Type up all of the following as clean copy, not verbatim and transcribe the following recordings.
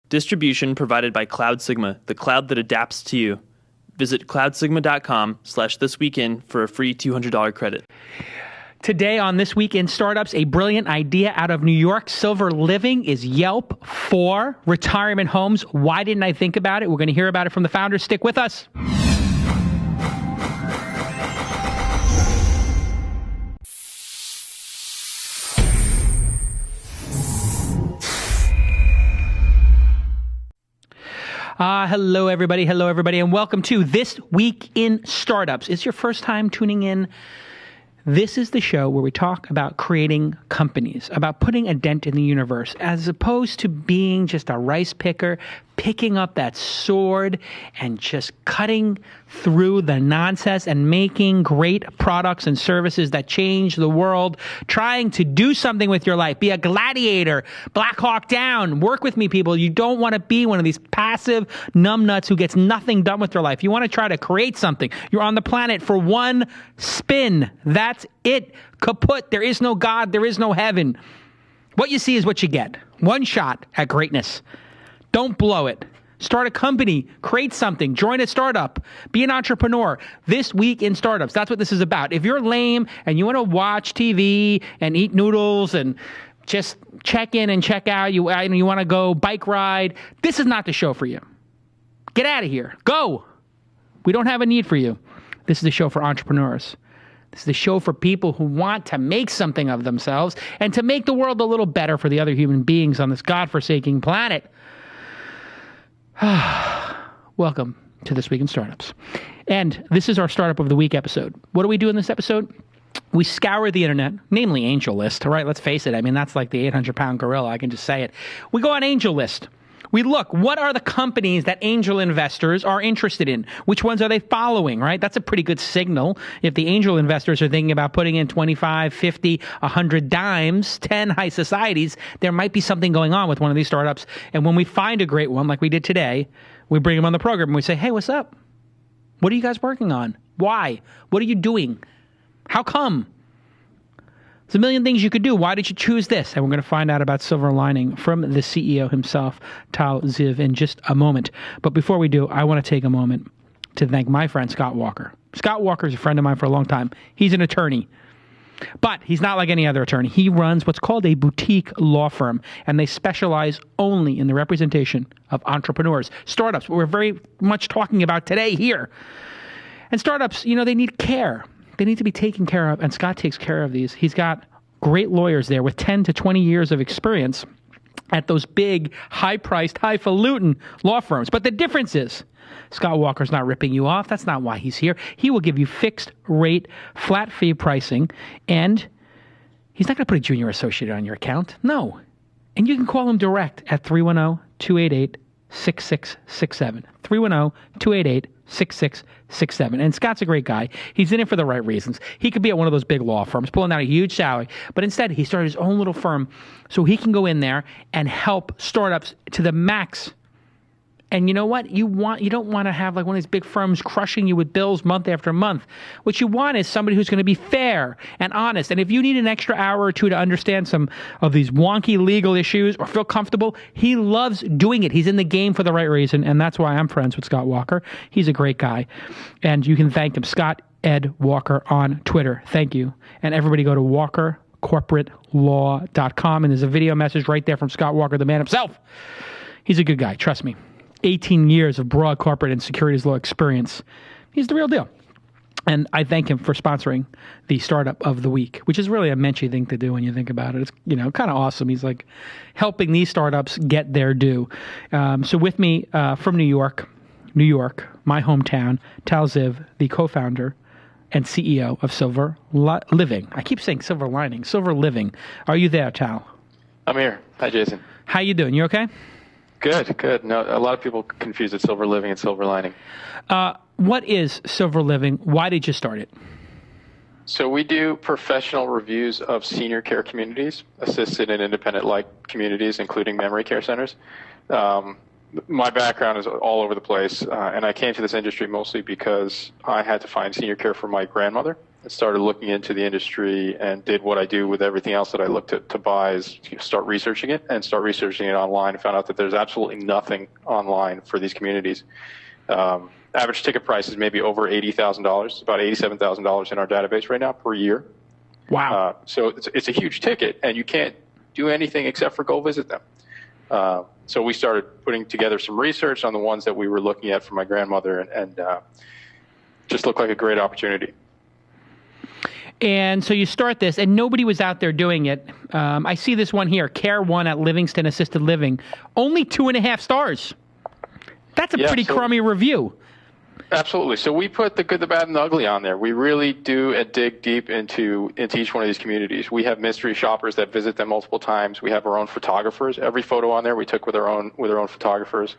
Distribution provided by Cloud Sigma, the cloud that adapts to you. Visit cloudsigma.com/thisweekin for a free $200 credit. Today on This Week in Startups, a brilliant idea out of New York. SilverLiving is Yelp for retirement homes. Why didn't I think about it? We're going to hear about it from the founders. Stick with us. Hello, everybody, and welcome to This Week in Startups. It's your first time tuning in. This is the show where we talk about creating companies, about putting a dent in the universe, as opposed to being just a rice picker, picking up that sword and just cutting through the nonsense and making great products and services that change the world, trying to do something with your life, be a gladiator, Black Hawk Down. Work with me, people. You don't want to be one of these passive numbnuts who gets nothing done with their life. You want to try to create something. You're on the planet for one spin. That's it. Kaput. There is no God. There is no heaven. What you see is what you get. One shot at greatness. Don't blow it. Start a company, create something, join a startup, be an entrepreneur. This Week in Startups, that's what this is about. If you're lame and you want to watch TV and eat noodles and just check in and check out, you want to go bike ride, this is not the show for you. Get out of here. Go. We don't have a need for you. This is the show for entrepreneurs. This is the show for people who want to make something of themselves and to make the world a little better for the other human beings on this godforsaken planet. Welcome to This Week in Startups. And this is our Startup of the Week episode. What do we do in this episode? We scour the internet, namely AngelList, right? Let's face it. I mean, that's like the 800-pound gorilla. I can just say it. We go on AngelList. We look, what are the companies that angel investors are interested in? Which ones are they following, right? That's a pretty good signal. If the angel investors are thinking about putting in 25, 50, 100 dimes, 10 high societies, there might be something going on with one of these startups. And when we find a great one, like we did today, we bring them on the program and we say, hey, what's up? What are you guys working on? Why? What are you doing? How come? There's a million things you could do. Why did you choose this? And we're going to find out about SilverLiving from the CEO himself, Tal Ziv, in just a moment. But before we do, I want to take a moment to thank my friend, Scott Walker. Scott Walker is a friend of mine for a long time. He's an attorney. But he's not like any other attorney. He runs what's called a boutique law firm, and they specialize only in the representation of entrepreneurs, startups, what we're very much talking about today here. And startups, they need care. They need to be taken care of, and Scott takes care of these. He's got great lawyers there with 10 to 20 years of experience at those big, high-priced, highfalutin law firms. But the difference is, Scott Walker's not ripping you off. That's not why he's here. He will give you fixed rate, flat fee pricing, and he's not going to put a junior associate on your account. No. And you can call him direct at 310-288-6667. 310-288-6667. And Scott's a great guy. He's in it for the right reasons. He could be at one of those big law firms, pulling out a huge salary. But instead, he started his own little firm so he can go in there and help startups to the max. And you know what? You don't want to have like one of these big firms crushing you with bills month after month. What you want is somebody who's going to be fair and honest. And if you need an extra hour or two to understand some of these wonky legal issues or feel comfortable, he loves doing it. He's in the game for the right reason. And that's why I'm friends with Scott Walker. He's a great guy. And you can thank him, Scott Ed Walker, on Twitter. Thank you. And everybody go to walkercorporatelaw.com. And there's a video message right there from Scott Walker, the man himself. He's a good guy. Trust me. 18 years of broad corporate and securities law experience. He's the real deal. And I thank him for sponsoring the Startup of the Week, which is really a menschy thing to do when you think about it. It's, kind of awesome. He's like helping these startups get their due. So with me from New York, my hometown, Tal Ziv, the co-founder and CEO of SilverLiving. I keep saying SilverLiving. SilverLiving. Are you there, Tal? I'm here. Hi, Jason. How you doing? You okay? Good. No, a lot of people confuse it SilverLiving and SilverLining. What is SilverLiving? Why did you start it? So we do professional reviews of senior care communities, assisted and independent-like communities, including memory care centers. My background is all over the place, and I came to this industry mostly because I had to find senior care for my grandmother, and started looking into the industry and did what I do with everything else that I look to buy is start researching it online and found out that there's absolutely nothing online for these communities. Average ticket price is maybe over $80,000, about $87,000 in our database right now per year. Wow. So it's a huge ticket, and you can't do anything except for go visit them. So we started putting together some research on the ones that we were looking at for my grandmother, and just looked like a great opportunity. And so you start this, and nobody was out there doing it. I see this one here, Care One at Livingston Assisted Living, only 2.5 stars. That's a pretty crummy review. Absolutely. So we put the good, the bad, and the ugly on there. We really do dig deep into each one of these communities. We have mystery shoppers that visit them multiple times. We have our own photographers. Every photo on there we took with our own photographers.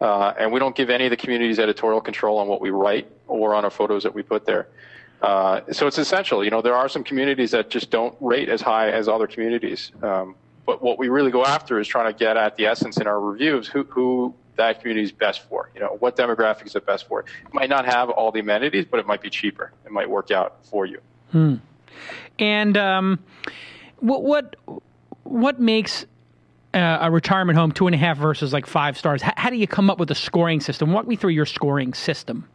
And we don't give any of the communities editorial control on what we write or on our photos that we put there. So it's essential. You know, there are some communities that just don't rate as high as other communities. But what we really go after is trying to get at the essence in our reviews, who that community is best for. You know, what demographic is it best for? It might not have all the amenities, but it might be cheaper. It might work out for you. And what makes a retirement home 2.5 versus like 5 stars? How do you come up with a scoring system? Walk me through your scoring system.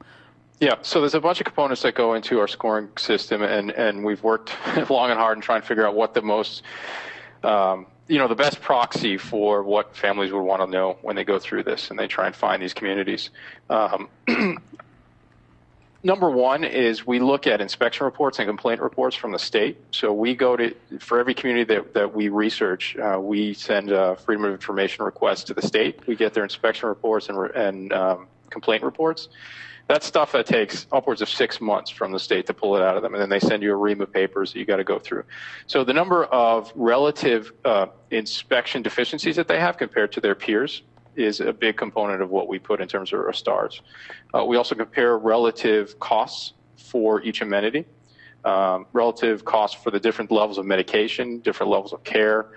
Yeah, so there's a bunch of components that go into our scoring system, and we've worked long and hard in trying to figure out what the most the best proxy for what families would want to know when they go through this and they try and find these communities. Number one is we look at inspection reports and complaint reports from the state. So we go for every community that we research, we send a Freedom of Information request to the state. We get their inspection reports and complaint reports. That's stuff that takes upwards of 6 months from the state to pull it out of them, and then they send you a ream of papers that you got to go through. So the number of relative inspection deficiencies that they have compared to their peers is a big component of what we put in terms of our stars. We also compare relative costs for each amenity, relative costs for the different levels of medication, different levels of care,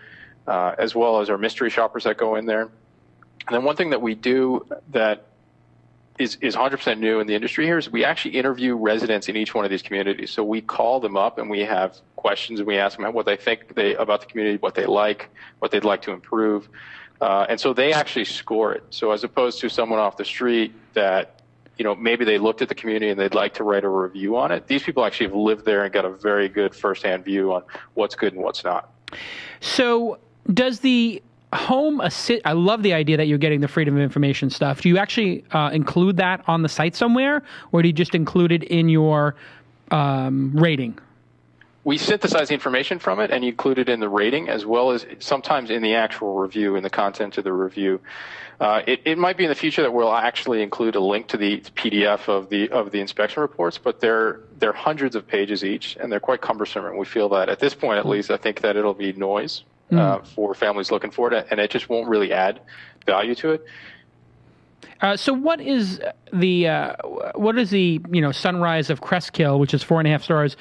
as well as our mystery shoppers that go in there. And then one thing that we do that is 100% new in the industry here is we actually interview residents in each one of these communities. So we call them up and we have questions and we ask them what they think about the community, what they like, what they'd like to improve. And so they actually score it. So as opposed to someone off the street that, maybe they looked at the community and they'd like to write a review on it, these people actually have lived there and got a very good firsthand view on what's good and what's not. So does the home assist? I love the idea that you're getting the Freedom of Information stuff. Do you actually include that on the site somewhere, or do you just include it in your rating? We synthesize the information from it and include it in the rating, as well as sometimes in the actual review, in the content of the review. It might be in the future that we'll actually include a link to the PDF of the inspection reports, but they're hundreds of pages each, and they're quite cumbersome. And we feel that at this point, at least, I think that it'll be noise for families looking for it, and it just won't really add value to it. So what is the Sunrise of Cresskill, which is 4.5 stars,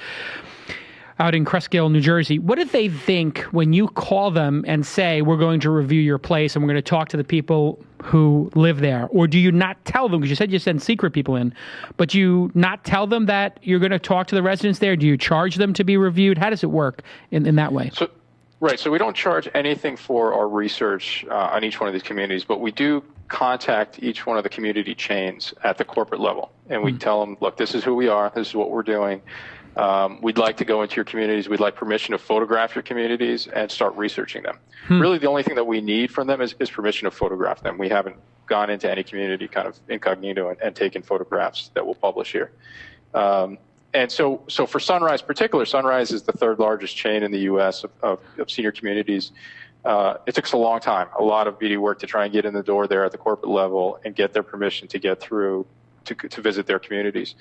out in Cresskill, New Jersey? What did they think when you call them and say, we're going to review your place and we're going to talk to the people who live there? Or do you not tell them, because you said you send secret people in, but do you not tell them that you're going to talk to the residents there? Do you charge them to be reviewed? How does it work in that way? Right. So we don't charge anything for our research on each one of these communities, but we do contact each one of the community chains at the corporate level. And we tell them, look, this is who we are. This is what we're doing. We'd like to go into your communities. We'd like permission to photograph your communities and start researching them. Really, the only thing that we need from them is permission to photograph them. We haven't gone into any community kind of incognito and taken photographs that we'll publish here. And so for Sunrise particular, Sunrise is the third largest chain in the U.S. of senior communities. It took us a long time, a lot of BD work to try and get in the door there at the corporate level and get their permission to get through to visit their communities.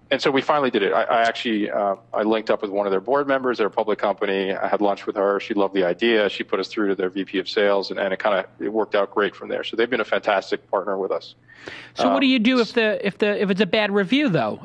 And so we finally did it. I linked up with one of their board members. They're a public company. I had lunch with her. She loved the idea. She put us through to their VP of sales, and it worked out great from there. So they've been a fantastic partner with us. So what do you do if it's a bad review though?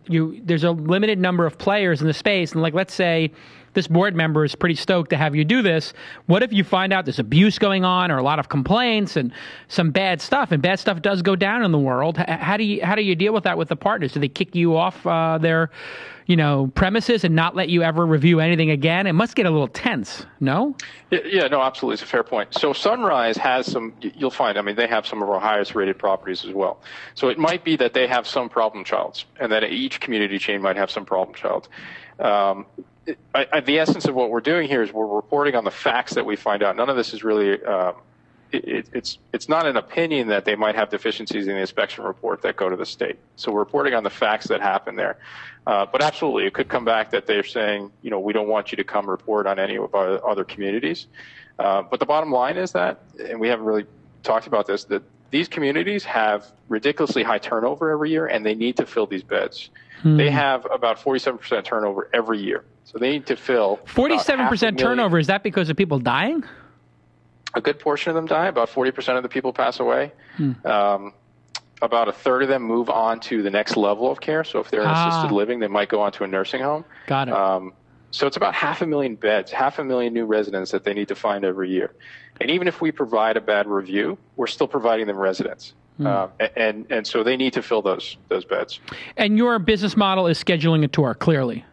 There's a limited number of players in the space, and like let's say this board member is pretty stoked to have you do this. What if you find out there's abuse going on or a lot of complaints and some bad stuff, and bad stuff does go down in the world? How do you deal with that with the partners? Do they kick you off their premises and not let you ever review anything again? It must get a little tense, no? Yeah, no, absolutely. It's a fair point. So Sunrise has some, you'll find, they have some of our highest rated properties as well. So it might be that they have some problem childs, and that each community chain might have some problem child. The essence of what we're doing here is we're reporting on the facts that we find out. None of this is really, it's not an opinion that they might have deficiencies in the inspection report that go to the state. So we're reporting on the facts that happen there. But absolutely, it could come back that they're saying, we don't want you to come report on any of our other communities. But the bottom line is that, and we haven't really talked about this, that these communities have ridiculously high turnover every year, and they need to fill these beds. They have about 47% turnover every year. So they need to fill 47% turnover. Is that because of people dying? A good portion of them die. About 40% of the people pass away. About a third of them move on to the next level of care. So if they're in assisted living, they might go on to a nursing home. Got it. So it's about 500,000 beds, 500,000 new residents that they need to find every year. And even if we provide a bad review, we're still providing them residents. And so they need to fill those beds. And your business model is scheduling a tour, clearly.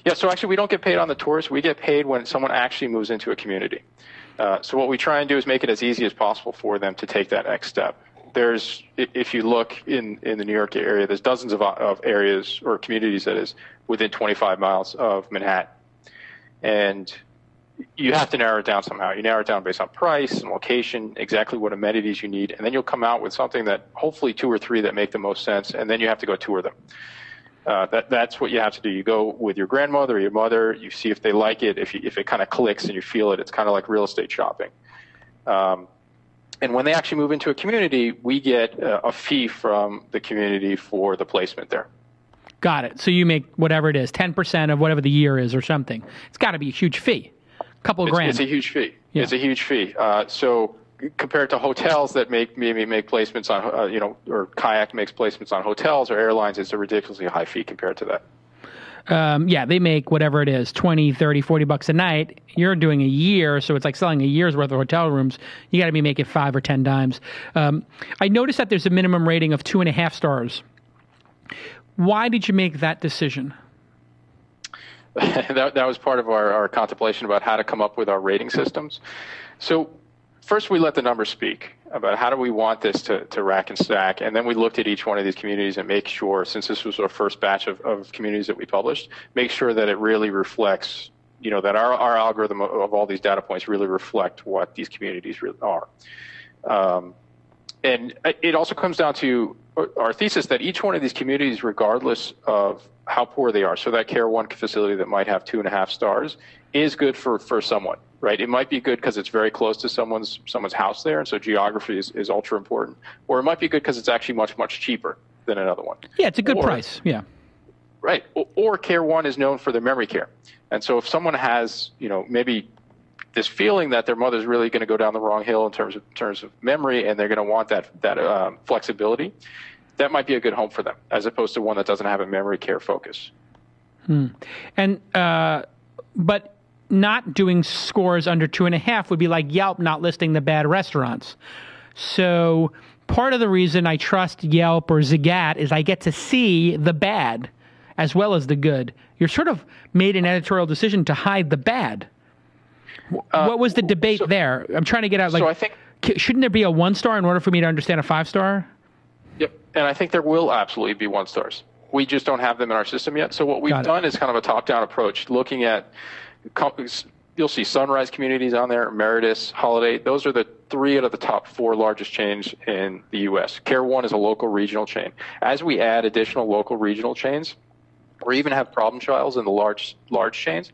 Yeah, so actually we don't get paid on the tours. We get paid when someone actually moves into a community. So what we try and do is make it as easy as possible for them to take that next step. If you look in the New York area, there's dozens of areas or communities that is within 25 miles of Manhattan. And you have to narrow it down somehow. You narrow it down based on price and location, exactly what amenities you need, and then you'll come out with something that hopefully 2 or 3 that make the most sense, and then you have to go tour them. That's what you have to do. You go with your grandmother or your mother, you see if they like it, if it kind of clicks and you feel it. It's kind of like real estate shopping. And when they actually move into a community, we get a fee from the community for the placement there. Got it. So you make whatever it is, 10% of whatever the year is or something. It's got to be a huge fee. A couple of grand. It's a huge fee. Yeah. It's a huge fee. So compared to hotels that maybe make placements on, or Kayak makes placements on hotels or airlines, it's a ridiculously high fee compared to that. They make whatever it is, 20, 30, 40 bucks a night. You're doing a year, so it's like selling a year's worth of hotel rooms. You got to be making 5 or 10 dimes. I noticed that there's a minimum rating of 2.5 stars. Why did you make that decision? that was part of our contemplation about how to come up with our rating systems. So first we let the numbers speak about how do we want this to rack and stack, and then we looked at each one of these communities and make sure, since this was our first batch of communities that we published, make sure that it really reflects, that our algorithm of all these data points really reflect what these communities really are. And it also comes down to our thesis that each one of these communities, regardless of how poor they are, so that Care One facility that might have 2.5 stars is good for someone, right? It might be good because it's very close to someone's house there, and so geography is ultra important. Or it might be good because it's actually much, much cheaper than another one. Yeah, it's a good price, yeah. Right. Or Care One is known for their memory care. And so if someone has, maybe this feeling that their mother's really going to go down the wrong hill in terms of memory, and they're going to want that flexibility, that might be a good home for them, as opposed to one that doesn't have a memory care focus. And but not doing scores under 2.5 would be like Yelp not listing the bad restaurants. So part of the reason I trust Yelp or Zagat is I get to see the bad as well as the good. You're sort of made an editorial decision to hide the bad. What was the debate there? I'm trying to get out. So I think, shouldn't there be a 1-star in order for me to understand a 5-star? Yep, and I think there will absolutely be 1 stars. We just don't have them in our system yet. So what we've done is kind of a top-down approach, looking at companies. You'll see Sunrise communities on there, Meritus, Holiday. Those are the 3 out of the top 4 largest chains in the U.S. Care One is a local regional chain. As we add additional local regional chains, or even have problem childs in the large chains,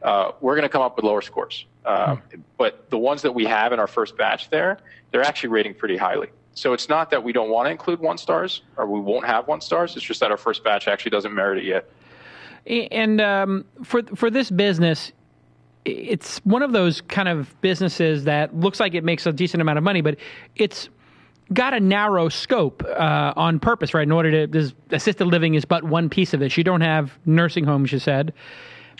we're going to come up with lower scores. But the ones that we have in our first batch there, they're actually rating pretty highly. So it's not that we don't want to include 1 stars or we won't have 1 stars. It's just that our first batch actually doesn't merit it yet. And for this business, it's one of those kind of businesses that looks like it makes a decent amount of money, but it's got a narrow scope on purpose, right? In order to, assisted living is but one piece of this. You don't have nursing homes, you said.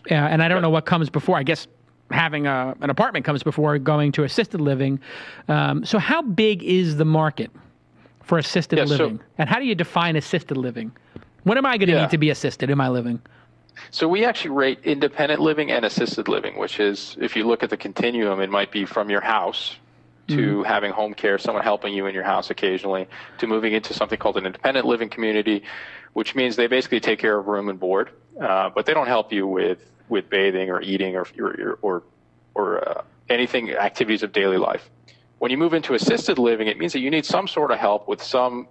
And I don't know what comes before. I guess having an apartment comes before going to assisted living. So how big is the market for assisted living? And how do you define assisted living? When am I going to need to be assisted in my living? So we actually rate independent living and assisted living, which is, if you look at the continuum, it might be from your house to having home care, someone helping you in your house occasionally, to moving into something called an independent living community, which means they basically take care of room and board, but they don't help you with bathing or eating or anything, activities of daily life. When you move into assisted living, it means that you need some sort of help with some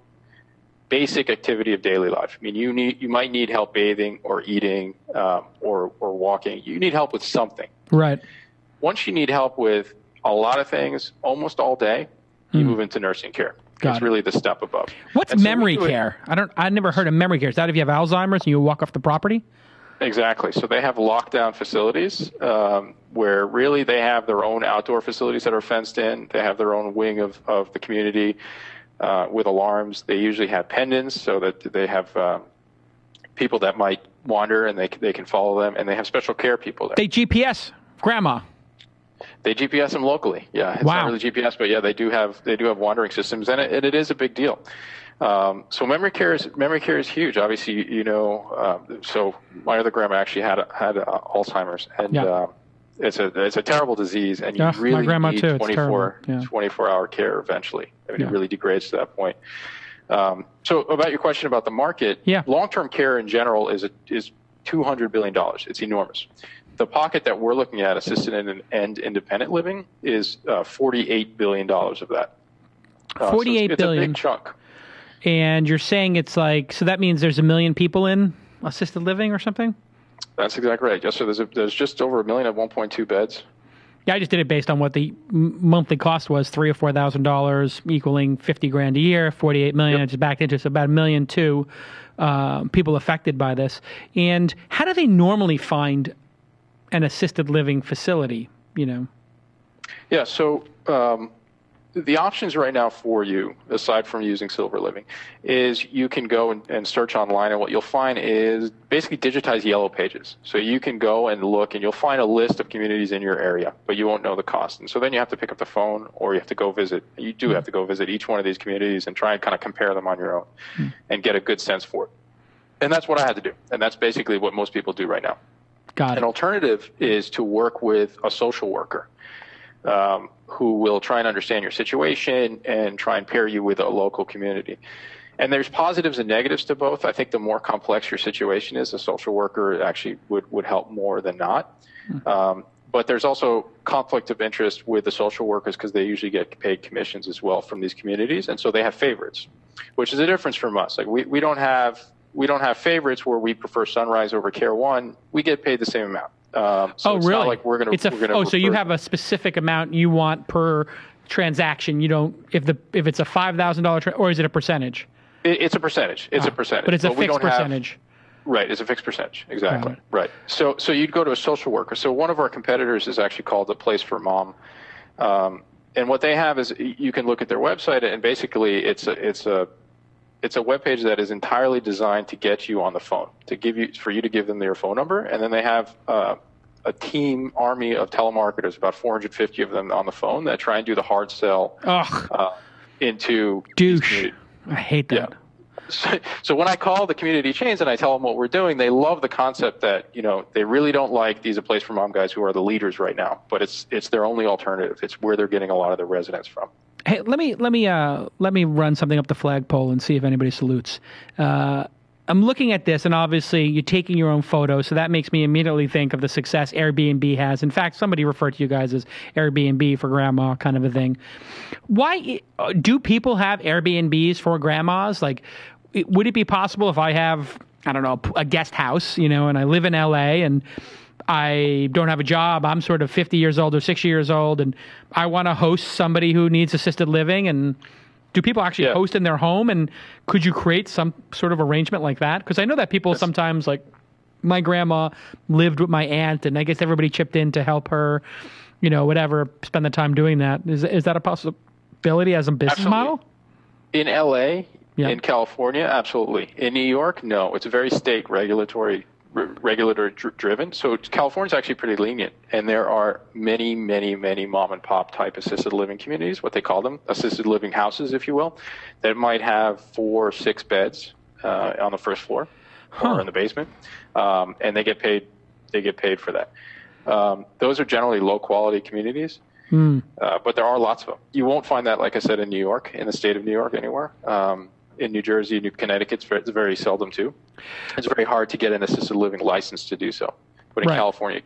basic activity of daily life. I mean, you might need help bathing or eating or walking. You need help with something. Right. Once you need help with a lot of things almost all day, you move into nursing care. It's really the step above. What's memory care? I never heard of memory care. Is that if you have Alzheimer's and you walk off the property? Exactly. So they have lockdown facilities where really they have their own outdoor facilities that are fenced in. They have their own wing of the community with alarms. They usually have pendants so that they have people that might wander and they can follow them. And they have special care people there. They GPS grandma. They GPS them locally. Yeah, it's not really GPS, but yeah, they do have wandering systems, and it is a big deal. So memory care is huge. Obviously, so my other grandma actually had Alzheimer's, and it's a terrible disease, and you really need 24-hour care eventually. I mean, it really degrades to that point. So about your question about the market, long-term care in general is $200 billion. It's enormous. The pocket that we're looking at, assisted and independent living, is $48 billion of that. $48 billion. It's a big chunk. And you're saying it's like, so that means there's 1 million people in assisted living or something? That's exactly right. Yes, so there's just over 1 million at 1.2 beds. Yeah, I just did it based on what the monthly cost was, $3,000 or $4,000, equaling $50,000 a year, 48 million. I just backed into, so about 1.2 million people affected by this. And how do they normally find an assisted living facility, Yeah, so the options right now for you, aside from using SilverLiving, is you can go and search online, and what you'll find is basically digitized yellow pages. So you can go and look, and you'll find a list of communities in your area, but you won't know the cost. And so then you have to pick up the phone, or you have to go visit. You do have to go visit each one of these communities and try and kind of compare them on your own and get a good sense for it. And that's what I had to do, and that's basically what most people do right now. Got it. An alternative is to work with a social worker who will try and understand your situation and try and pair you with a local community. And there's positives and negatives to both. I think the more complex your situation is, a social worker actually would help more than not. But there's also conflict of interest with the social workers because they usually get paid commissions as well from these communities. And so they have favorites, which is a difference from us. Like we don't have favorites where we prefer Sunrise over Care One. We get paid the same amount. So it's really? Not like we're going to. So you have a specific amount you want per transaction. You don't if it's a $5,000 or is it a percentage? It's a percentage. It's a percentage. But it's a fixed percentage. Right, it's a fixed percentage. Exactly. Right. So you'd go to a social worker. So one of our competitors is actually called A Place for Mom. And what they have is you can look at their website, and basically it's a webpage that is entirely designed to get you on the phone, for you to give them your phone number, and then they have a team army of telemarketers, about 450 of them on the phone, that try and do the hard sell into douche. I hate that. Yeah. So when I call the community chains and I tell them what we're doing, they love the concept that they really don't like these A Place for Mom guys who are the leaders right now, but it's their only alternative. It's where they're getting a lot of their residents from. Hey, let me run something up the flagpole and see if anybody salutes. I'm looking at this, and obviously you're taking your own photos, so that makes me immediately think of the success Airbnb has. In fact, somebody referred to you guys as Airbnb for grandma, kind of a thing. Why do people have Airbnbs for grandmas? Like, would it be possible if I have, I don't know, a guest house, and I live in LA and I don't have a job, I'm sort of 50 years old or 60 years old, and I want to host somebody who needs assisted living, and do people actually host in their home? And could you create some sort of arrangement like that? Because I know that people sometimes, like my grandma lived with my aunt, and I guess everybody chipped in to help her, whatever, spend the time doing that. Is that a possibility as a business model? In LA, Yeah. in California, absolutely. In New York, no. It's a very state regulatory driven. So California's actually pretty lenient, and there are many, many, many mom and pop type assisted living communities, what they call them, assisted living houses, if you will, that might have 4 or 6 beds on the first floor or in the basement, and they get paid. They get paid for that. Those are generally low quality communities, but there are lots of them. You won't find that, like I said, in New York, in the state of New York, anywhere. In New Jersey, New Connecticut, it's very seldom too. It's very hard to get an assisted living license to do so. But in California,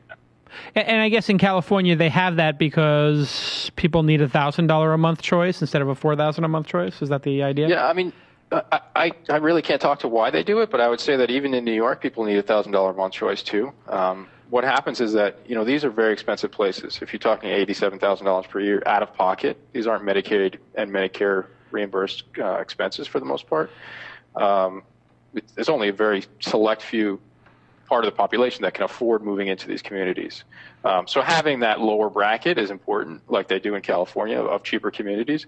and I guess in California they have that because people need $1,000 a month choice instead of a $4,000 a month choice. Is that the idea? Yeah, I mean, I really can't talk to why they do it, but I would say that even in New York, people need $1,000 a month choice too. What happens is that, these are very expensive places. If you're talking $87,000 per year out of pocket, these aren't Medicaid and Medicare reimbursed expenses for the most part. There's only a very select few part of the population that can afford moving into these communities. So having that lower bracket is important, like they do in California, of cheaper communities.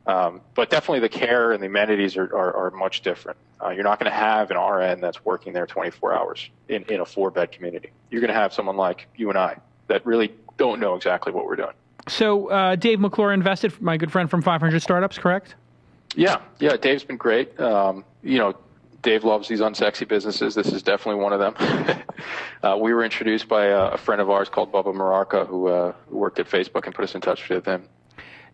But definitely the care and the amenities are much different. You're not going to have an RN that's working there 24 hours in a 4-bed community. You're going to have someone like you and I that really don't know exactly what we're doing. So Dave McClure invested, my good friend from 500 Startups, correct? Yeah, Dave's been great. Dave loves these unsexy businesses. This is definitely one of them. We were introduced by a friend of ours called Bubba Mararka, who worked at Facebook and put us in touch with him.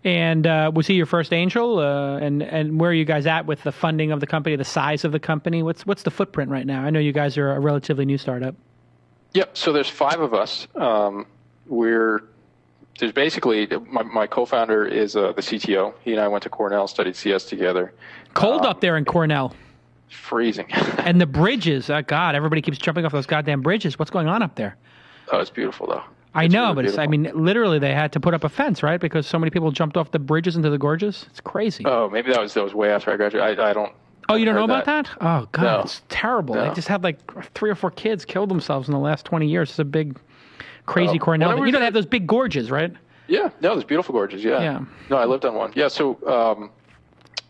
And was he your first angel? And where are you guys at with the funding of the company, the size of the company? What's the footprint right now? I know you guys are a relatively new startup. Yep. So there's 5 of us. There's basically my co-founder is the CTO. He and I went to Cornell, studied CS together. Cold up there in Cornell. Freezing. And the bridges, God, everybody keeps jumping off those goddamn bridges. What's going on up there? Oh, it's beautiful though. I know, really but literally they had to put up a fence, right? Because so many people jumped off the bridges into the gorges. It's crazy. Oh, maybe that was way after I graduated. I don't. Oh, you don't know about that? Oh, God, No. It's terrible. No. They just had like 3 or 4 kids kill themselves in the last 20 years. It's a big, crazy Cornell. Well, They have those big gorges, right? Yeah, no, there's beautiful gorges. Yeah. No, I lived on one. Yeah, so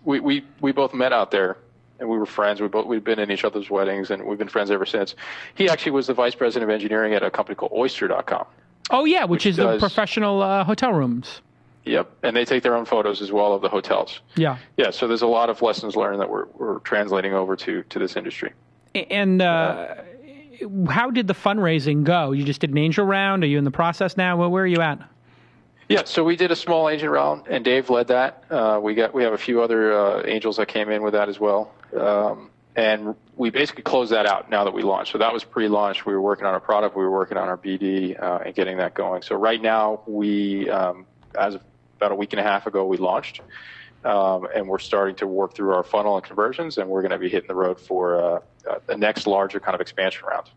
we both met out there, and we were friends. We'd been in each other's weddings, and we've been friends ever since. He actually was the vice president of engineering at a company called Oyster.com. Oh yeah, which is the professional hotel rooms. Yep, and they take their own photos as well of the hotels. Yeah. Yeah, so there's a lot of lessons learned that we're translating over to this industry. And how did the fundraising go? You just did an angel round? Are you in the process now? Where are you at? Yeah, so we did a small angel round, and Dave led that. We have a few other angels that came in with that as well, and we basically closed that out now that we launched. So that was pre-launch. We were working on our product, we were working on our BD, and getting that going. So right now, we, as of about a week and a half ago, we launched, and we're starting to work through our funnel and conversions, and we're going to be hitting the road for the next larger kind of expansion round.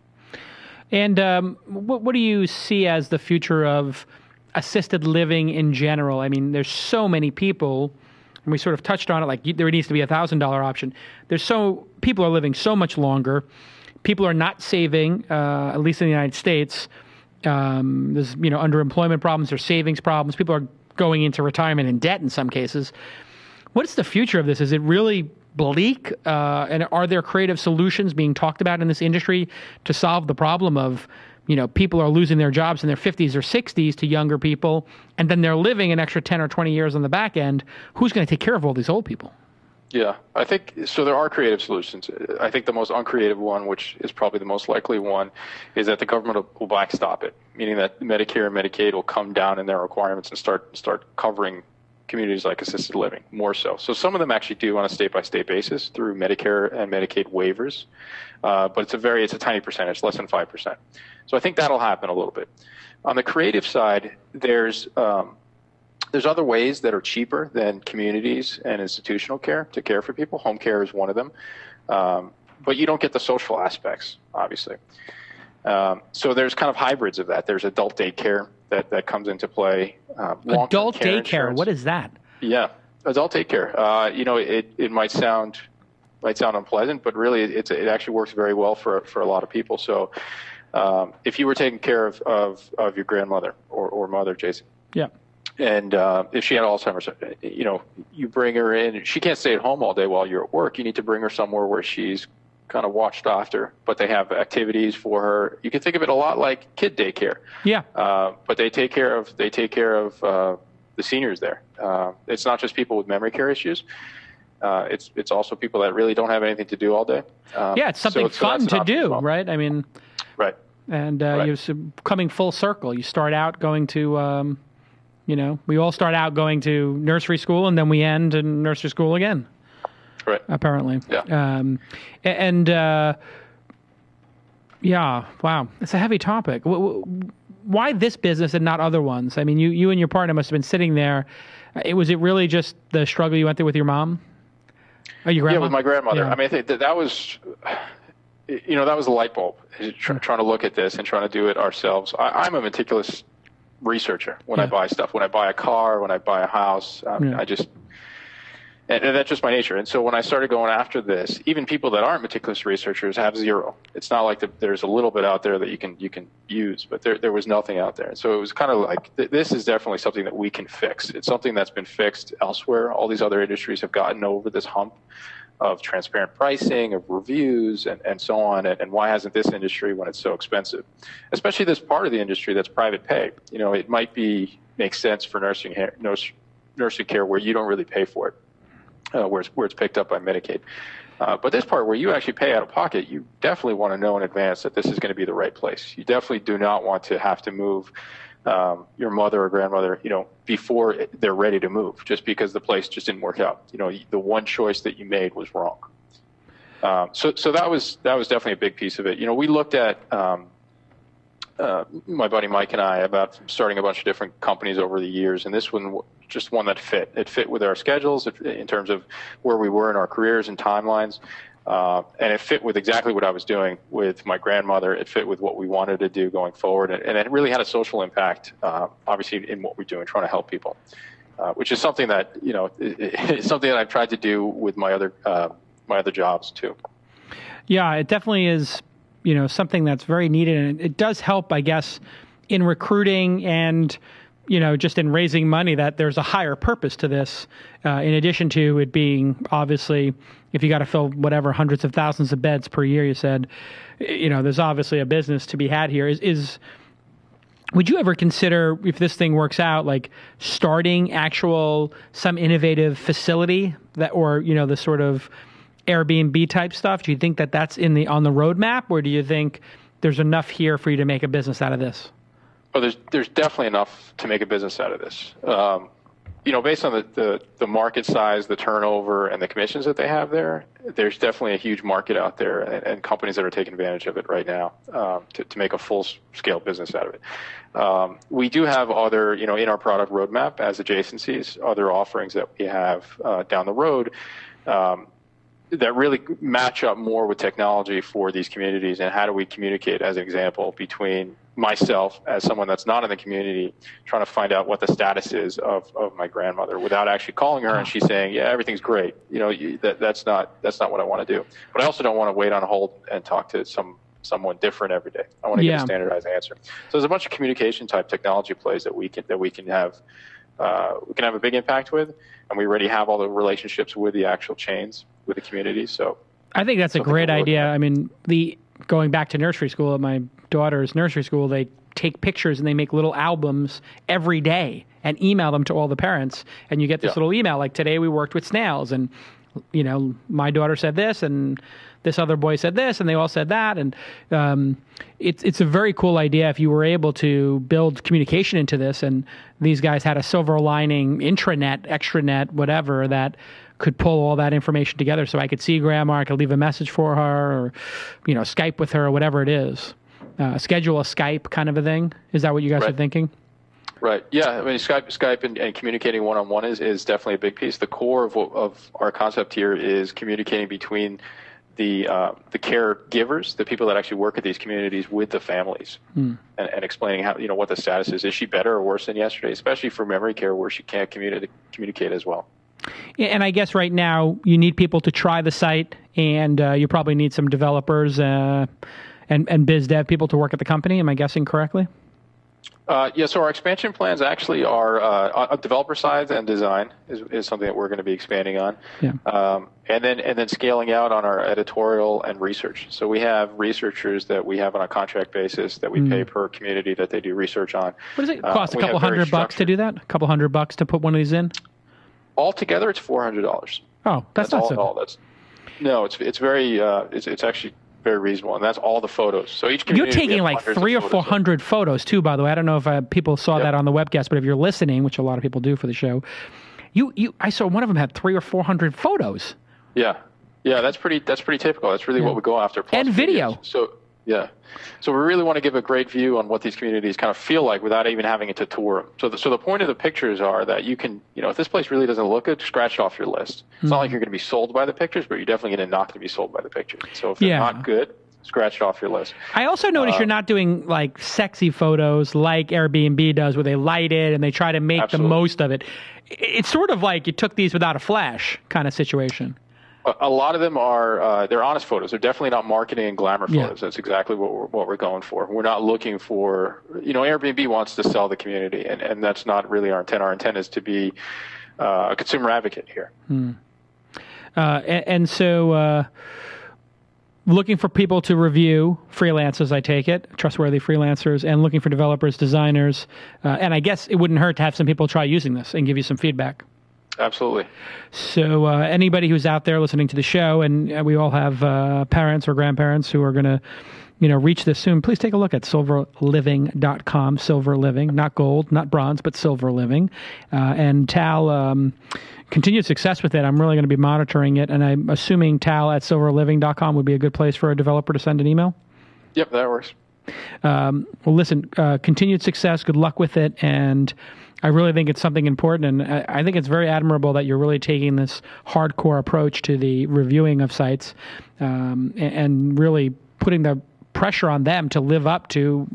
And what do you see as the future of assisted living in general? I mean, there's so many people, and we sort of touched on it, like there needs to be $1,000 option. People are living so much longer. People are not saving, at least in the United States. There's, underemployment problems, there's savings problems. People are going into retirement in debt in some cases. What's the future of this? Is it really bleak? And are there creative solutions being talked about in this industry to solve the problem of, people are losing their jobs in their 50s or 60s to younger people, and then they're living an extra 10 or 20 years on the back end? Who's going to take care of all these old people? Yeah, I think so. There are creative solutions. I think the most uncreative one, which is probably the most likely one, is that the government will backstop it, meaning that Medicare and Medicaid will come down in their requirements and start covering communities like assisted living more so. So some of them actually do on a state-by-state basis through Medicare and Medicaid waivers, but it's a tiny percentage, less than 5%. So I think that'll happen a little bit. On the creative side, there's other ways that are cheaper than communities and institutional care to care for people. Home care is one of them, but you don't get the social aspects, obviously. So there's kind of hybrids of that. There's adult daycare that comes into play. Adult daycare, what is that? Yeah, adult daycare. It might sound unpleasant, but really it actually works very well for a lot of people. So if you were taking care of your grandmother or mother, Jason, yeah, And if she had Alzheimer's, you bring her in. She can't stay at home all day while you're at work. You need to bring her somewhere where she's kind of watched after, but they have activities for her. You can think of it a lot like kid daycare. Yeah. But they take care of the seniors there. It's not just people with memory care issues. It's also people that really don't have anything to do all day. It's something fun to do, right? I mean, right. And you're coming full circle. You start out going to, we all start out going to nursery school, and then we end in nursery school again. Right. Apparently. Yeah. Wow. It's a heavy topic. Why this business and not other ones? I mean, you and your partner must have been sitting there. Was it really just the struggle you went through with your mom? Or your grandma? Yeah, with my grandmother. Yeah. I mean, I think that was, that was a light bulb, trying to look at this and trying to do it ourselves. I'm a meticulous researcher when I buy stuff. When I buy a car, when I buy a house, and that's just my nature. And so when I started going after this, even people that aren't meticulous researchers have zero. It's not like there's a little bit out there that you can use, but there was nothing out there. And so it was kind of like, this is definitely something that we can fix. It's something that's been fixed elsewhere. All these other industries have gotten over this hump of transparent pricing, of reviews, and so on. And why hasn't this industry when it's so expensive? Especially this part of the industry that's private pay. It might make sense for nursing care where you don't really pay for it. Where it's picked up by Medicaid. But this part where you actually pay out of pocket, you definitely want to know in advance that this is going to be the right place. You definitely do not want to have to move your mother or grandmother, before they're ready to move, just because the place just didn't work out. The one choice that you made was wrong. So that was definitely a big piece of it. We looked at my buddy Mike and I about starting a bunch of different companies over the years, and this one just one that fit. It fit with our schedules in terms of where we were in our careers and timelines, and it fit with exactly what I was doing with my grandmother. It fit with what we wanted to do going forward, and it really had a social impact, obviously, in what we're doing, trying to help people, which is something that it's something that I've tried to do with my other jobs too. Yeah, it definitely is. Something that's very needed, and it does help, I guess, in recruiting and just in raising money, that there's a higher purpose to this, in addition to it being, obviously, if you got to fill whatever hundreds of thousands of beds per year, you said, there's obviously a business to be had here. Would you ever consider, if this thing works out, like starting some innovative facility or the sort of Airbnb type stuff? Do you think that that's on the roadmap, or do you think there's enough here for you to make a business out of this? Oh, there's definitely enough to make a business out of this. Based on the market size, the turnover, and the commissions that they have there, there's definitely a huge market out there, and companies that are taking advantage of it right now to make a full-scale business out of it. We do have other, in our product roadmap as adjacencies, other offerings that we have down the road that really match up more with technology for these communities, and how do we communicate, as an example, between myself as someone that's not in the community, trying to find out what the status is of my grandmother without actually calling her and she's saying, yeah, everything's great. That's not what I want to do. But I also don't want to wait on hold and talk to someone different every day. I want to get a standardized answer. So there's a bunch of communication type technology plays that we can have a big impact with, and we already have all the relationships with the actual chains, with the community. So I think that's a great idea. I mean, going back to nursery school, at my daughter's nursery school, they take pictures and they make little albums every day and email them to all the parents. And you get this little email like, today we worked with snails, and my daughter said this, and this other boy said this, and they all said that. And it's a very cool idea if you were able to build communication into this, and these guys had a silver lining intranet, extranet, whatever, that could pull all that information together, so I could see grandma, I could leave a message for her, or Skype with her, or whatever it is. Schedule a Skype kind of a thing. Is that what you guys are thinking? Right. Yeah. I mean, Skype and communicating one-on-one is definitely a big piece. The core of our concept here is communicating between the caregivers, the people that actually work at these communities, with the families, and explaining how, what the status is. Is she better or worse than yesterday? Especially for memory care, where she can't communicate as well. Yeah, and I guess right now you need people to try the site, and you probably need some developers and biz dev people to work at the company. Am I guessing correctly? So our expansion plans actually are on developer side and design is something that we're going to be expanding on. Yeah. And then scaling out on our editorial and research. So we have researchers that we have on a contract basis that we pay per community that they do research on. What does it cost? A couple $100 to do that? A couple $100 to put one of these in? Altogether, it's $400. Oh, that's not so. It's very it's actually very reasonable, and that's all the photos. So each community, you're taking like 300 or 400 photos too. By the way, I don't know if people saw that on the webcast, but if you're listening, which a lot of people do for the show, I saw one of them had 300 or 400 photos. Yeah, that's pretty typical. That's really what we go after. And video. Videos. So we really want to give a great view on what these communities kind of feel like without even having to tour them. So the point of the pictures are that you can, if this place really doesn't look good, scratch it off your list. It's not like you're going to be sold by the pictures, but you're definitely going to not be sold by the pictures. So if they're not good, scratch it off your list. I also noticed you're not doing like sexy photos like Airbnb does where they light it and they try to make the most of it. It's sort of like you took these without a flash kind of situation. A lot of them are they're honest photos. They're definitely not marketing and glamour photos. That's exactly what we're going for. We're not looking for, Airbnb wants to sell the community, and that's not really our intent. Our intent is to be a consumer advocate here. So looking for people to review, freelancers, I take it, trustworthy freelancers, and looking for developers, designers. And I guess it wouldn't hurt to have some people try using this and give you some feedback. Absolutely. So anybody who's out there listening to the show, and we all have parents or grandparents who are going to, reach this soon, please take a look at SilverLiving.com. SilverLiving, not gold, not bronze, but SilverLiving. And Tal, continued success with it. I'm really going to be monitoring it, and I'm assuming Tal at SilverLiving.com would be a good place for a developer to send an email? Yep, that works. Well, listen, continued success, good luck with it, and I really think it's something important, and I think it's very admirable that you're really taking this hardcore approach to the reviewing of sites and really putting the pressure on them to live up to,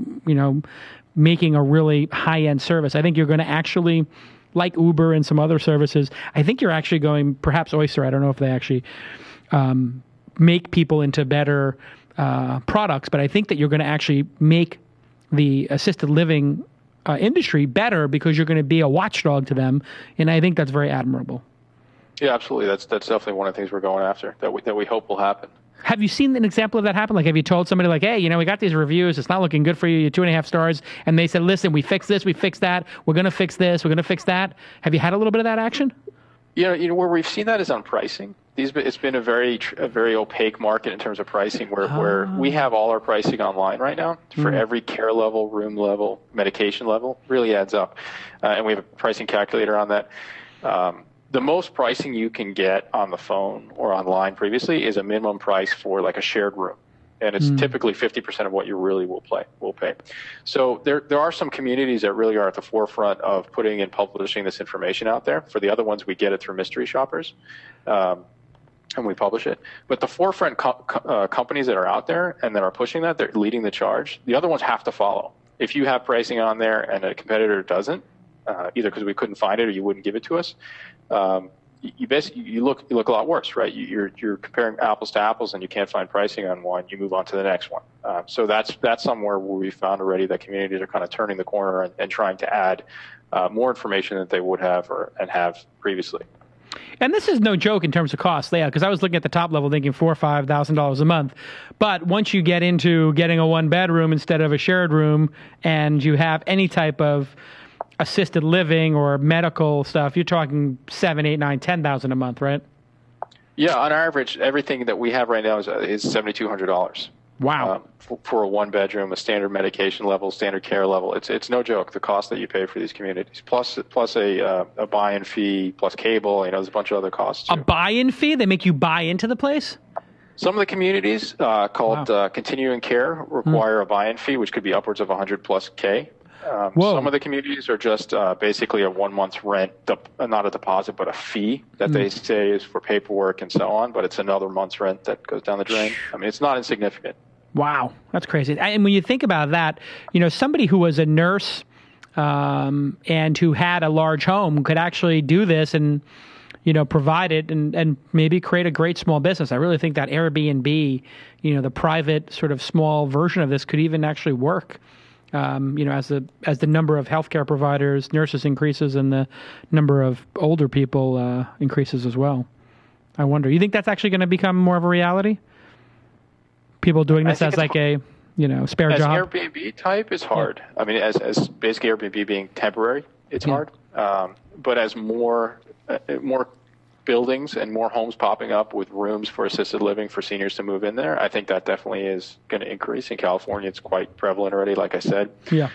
making a really high-end service. I think you're going to actually, like Uber and some other services, I think you're actually going, perhaps Oyster, I don't know if they actually make people into better products, but I think that you're going to actually make the assisted living industry better because you're going to be a watchdog to them, and I think that's very admirable. Yeah, absolutely. That's definitely one of the things we're going after that we hope will happen. Have you seen an example of that happen? Like, have you told somebody like, hey, we got these reviews, it's not looking good for you, you're 2.5 stars, and they said, listen, we fixed this, we fixed that, we're going to fix this, we're going to fix that. Have you had a little bit of that action? Where we've seen that is on pricing. It's been a very opaque market in terms of pricing where we have all our pricing online right now for every care level, room level, medication level. Really adds up. And we have a pricing calculator on that. The most pricing you can get on the phone or online previously is a minimum price for like a shared room. And it's typically 50% of what you really will pay. So there are some communities that really are at the forefront of putting and publishing this information out there. For the other ones, we get it through mystery shoppers. And we publish it. But the forefront companies that are out there and that are pushing that, they're leading the charge. The other ones have to follow. If you have pricing on there and a competitor doesn't, either because we couldn't find it or you wouldn't give it to us, you look a lot worse, right? You're comparing apples to apples, and you can't find pricing on one. You move on to the next one. So that's somewhere where we found already that communities are kind of turning the corner and trying to add more information that they would have and have previously. And this is no joke in terms of cost, because I was looking at the top level thinking $4,000 or $5,000 a month. But once you get into getting a one bedroom instead of a shared room, and you have any type of assisted living or medical stuff, you're talking $7,000, $8,000, $9,000, $10,000 a month, right? Yeah, on average, everything that we have right now is $7,200. Wow. For a one bedroom, a standard medication level, standard care level. It's no joke, the cost that you pay for these communities. Plus a buy-in fee, plus cable, there's a bunch of other costs too. A buy-in fee? They make you buy into the place? Some of the communities called continuing care require a buy-in fee, which could be upwards of $100,000+. Some of the communities are just basically a 1 month's rent, not a deposit, but a fee that they say is for paperwork and so on, but it's another month's rent that goes down the drain. I mean, it's not insignificant. Wow, that's crazy. And when you think about that, somebody who was a nurse and who had a large home could actually do this and, provide it and maybe create a great small business. I really think that Airbnb, the private sort of small version of this could even actually work As the number of healthcare providers, nurses increases, and the number of older people increases as well. I wonder. You think that's actually going to become more of a reality? People doing this as like a spare as job. Airbnb type is hard. Yeah. I mean, as basically Airbnb being temporary, it's hard. But as more buildings and more homes popping up with rooms for assisted living for seniors to move in there, I think that definitely is going to increase. In California, it's quite prevalent already, like I said. Yeah.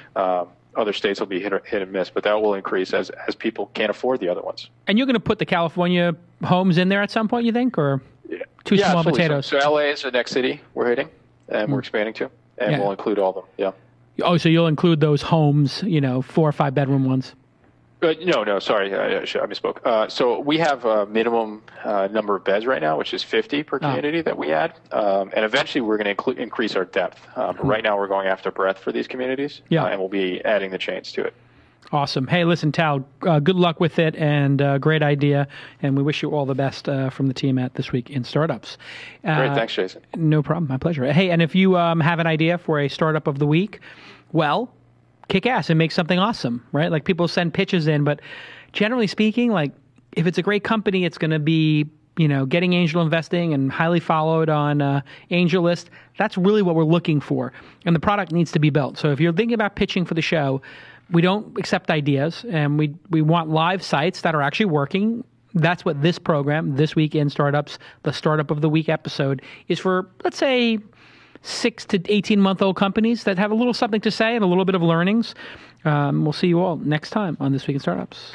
Other states will be hit and miss, but that will increase as people can't afford the other ones. And you're going to put the California homes in there at some point, you think, or too small absolutely. potatoes? So LA is the next city we're hitting, and we're expanding to, and we'll include all of them. Yeah. Oh, so you'll include those homes, 4 or 5 bedroom ones? No, sorry, I misspoke. So we have a minimum number of beds right now, which is 50 per community that we add, and eventually we're going to increase our depth. Right now we're going after breadth for these communities, and we'll be adding the chains to it. Awesome. Hey, listen, Tal, good luck with it, and great idea, and we wish you all the best from the team at This Week in Startups. Great, thanks, Jason. No problem, my pleasure. Hey, and if you have an idea for a startup of the week, well, kick ass and make something awesome, right? Like people send pitches in, but generally speaking, like if it's a great company, it's going to be, getting angel investing and highly followed on AngelList. That's really what we're looking for. And the product needs to be built. So if you're thinking about pitching for the show, we don't accept ideas, and we want live sites that are actually working. That's what this program, This Week in Startups, the Startup of the Week episode, is for, let's say, 6 to 18-month-old companies that have a little something to say and a little bit of learnings. We'll see you all next time on This Week in Startups.